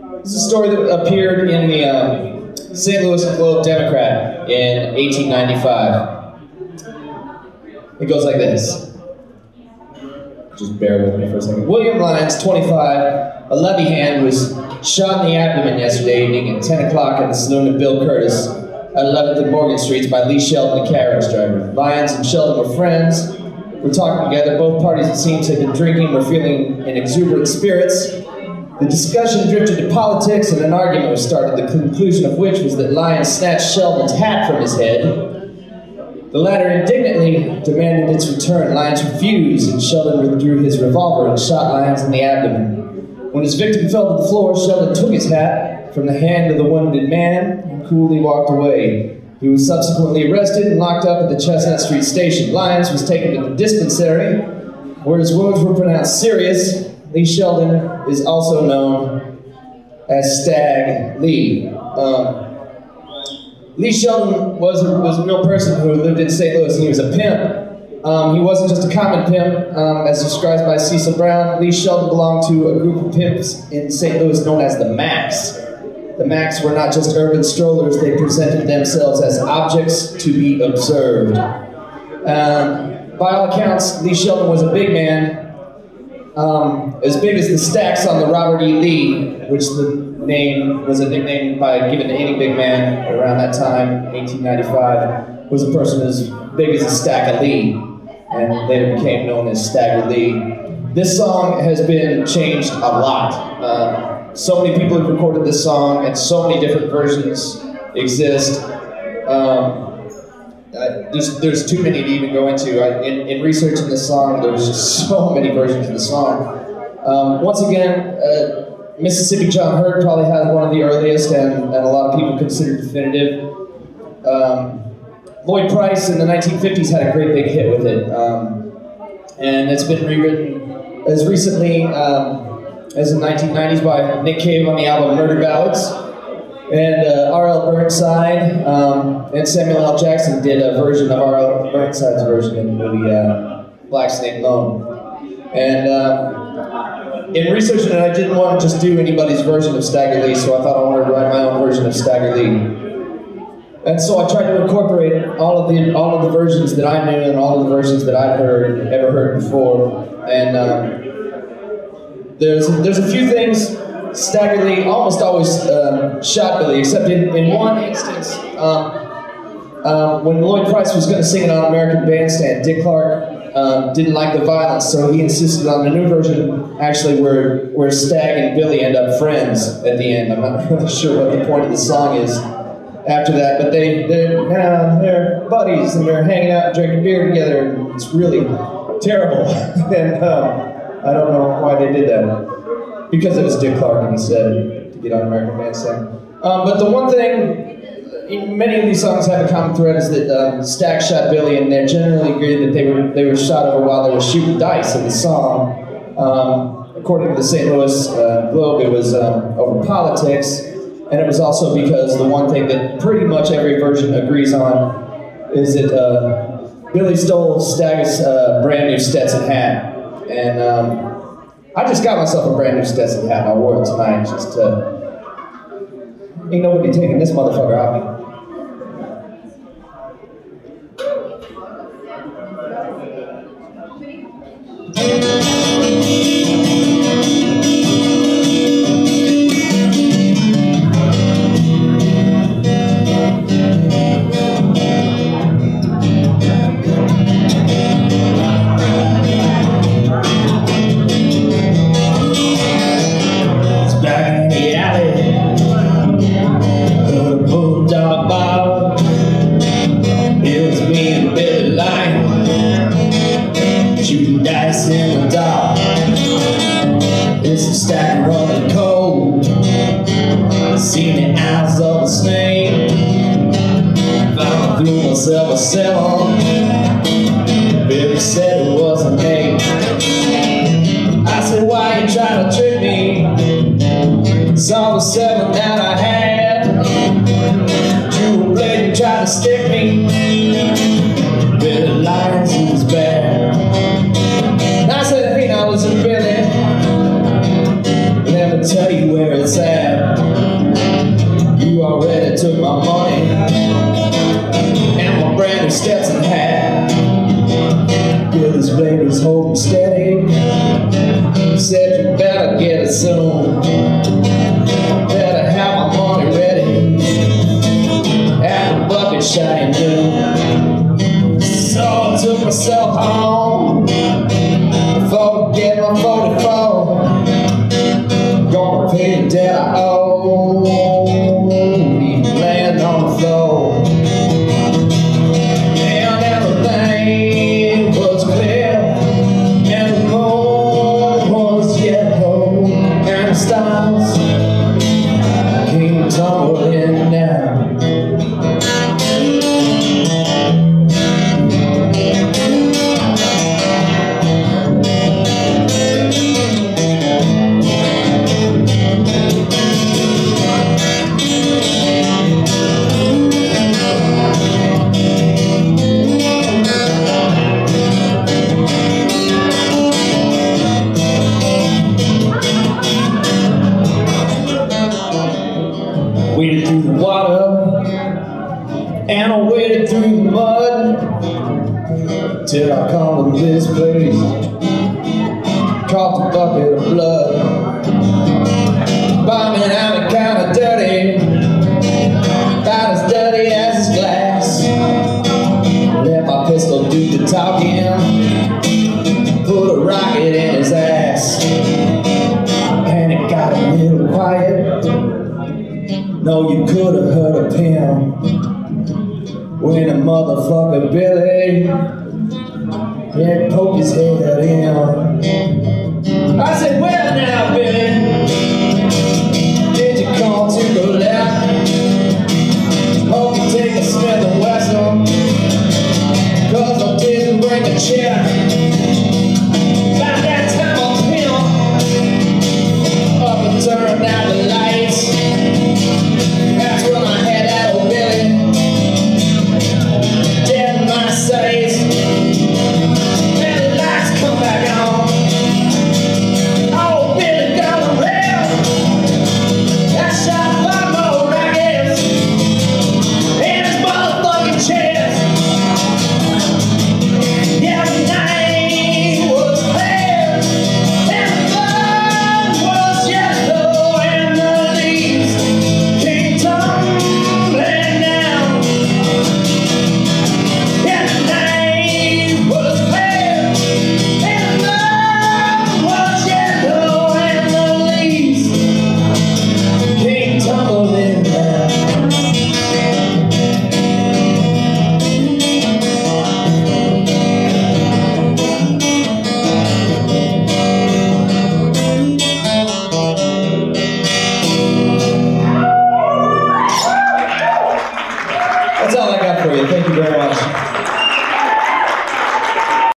This is a story that appeared in the St. Louis Globe Democrat in 1895. It goes like this. Just bear with me for a second. William Lyons, 25, a levy hand, was shot in the abdomen yesterday evening at 10 o'clock at the saloon of Bill Curtis at 11th and Morgan Streets by Lee Sheldon, the carriage driver. Lyons and Sheldon were friends, were talking together. Both parties, it seems, had been drinking, were feeling in exuberant spirits. The discussion drifted to politics, and an argument was started, the conclusion of which was that Lyons snatched Sheldon's hat from his head. The latter indignantly demanded its return. Lyons refused, and Sheldon withdrew his revolver and shot Lyons in the abdomen. When his victim fell to the floor, Sheldon took his hat from the hand of the wounded man and coolly walked away. He was subsequently arrested and locked up at the Chestnut Street station. Lyons was taken to the dispensary, where his wounds were pronounced serious. Lee Sheldon is also known as Stag Lee. Lee Sheldon was a real person who lived in St. Louis, and he was a pimp. He wasn't just a common pimp, as described by Cecil Brown. Lee Sheldon belonged to a group of pimps in St. Louis known as the Macs. The Macs were not just urban strollers, they presented themselves as objects to be observed. By all accounts, Lee Sheldon was a big man, as big as the stacks on the Robert E. Lee, which the name was a nickname given to any big man around that time, 1895, was a person as big as a stack of Lee, and later became known as Stagger Lee. This song has been changed a lot. So many people have recorded this song, and so many different versions exist. There's too many to even go into. In researching this song, there's just so many versions of the song. Once again, Mississippi John Hurt probably has one of the earliest, and a lot of people consider definitive. Lloyd Price in the 1950s had a great big hit with it, and it's been rewritten as recently as the 1990s by Nick Cave on the album Murder Ballads. And R.L. Burnside and Samuel L. Jackson did a version of R.L. Burnside's version in the movie Black Snake Moan. And in researching it, I didn't want to just do anybody's version of Stagger Lee, so I thought I wanted to write my own version of Stagger Lee. And so I tried to incorporate all of the versions that I knew and all of the versions that I'd ever heard before. And there's a few things. Stagger Lee almost always shot Billy, except in one instance, when Lloyd Price was going to sing it on American Bandstand, Dick Clark didn't like the violence, so he insisted on the new version, actually, where Stag and Billy end up friends at the end. I'm not really sure what the point of the song is after that, but they're buddies, and they're hanging out and drinking beer together, and it's really terrible. And I don't know why they did that. Because it was Dick Clark, and he said to get on American Bandstand. But the one thing, many of these songs have a common thread, is that Stag shot Billy, and they're generally agreed that they were shot over while they were shooting dice in the song. According to the St. Louis Globe, it was over politics, and it was also because the one thing that pretty much every version agrees on is that Billy stole Stag's brand new Stetson hat, and I just got myself a brand new Stetson hat, and I wore it tonight. Just ain't nobody taking this motherfucker off me. Stagger running cold, seen the eyes of a snake, found through myself a cell. Billy said it wasn't me. I said, why you trying to trick me? Saw the 7 that I had, drew a blade and tried to stick me. Billy Lyons, he was bad. And I said, hey, now listen, Billy, let me tell you see where it's at. You already took my money and my brand new Stetson hat. Billy's blade was holding steady. Said you better get it soon. Better have my money ready at the bucket shiny noon. So I took myself home before I get my 44. Gonna pay the debt I owe, laying on the floor. And everything was clear, and the moon was yellow, and the stars came tumbling down. Waded through the water, and I waded through the mud, till I come to this place, caught the bucket of blood. Bombing out it kinda dirty, about as dirty as his glass. Let my pistol do the talking, put a rocket in his ass, and it got a little quiet. No, you could have heard a pin when a motherfucker Billy, yeah, poked his head in. I said, well now, Billy, did you come to the left? Hope you take a Smith & Wesson, 'cause I didn't bring a check. By that time I'm pimp, up and turned out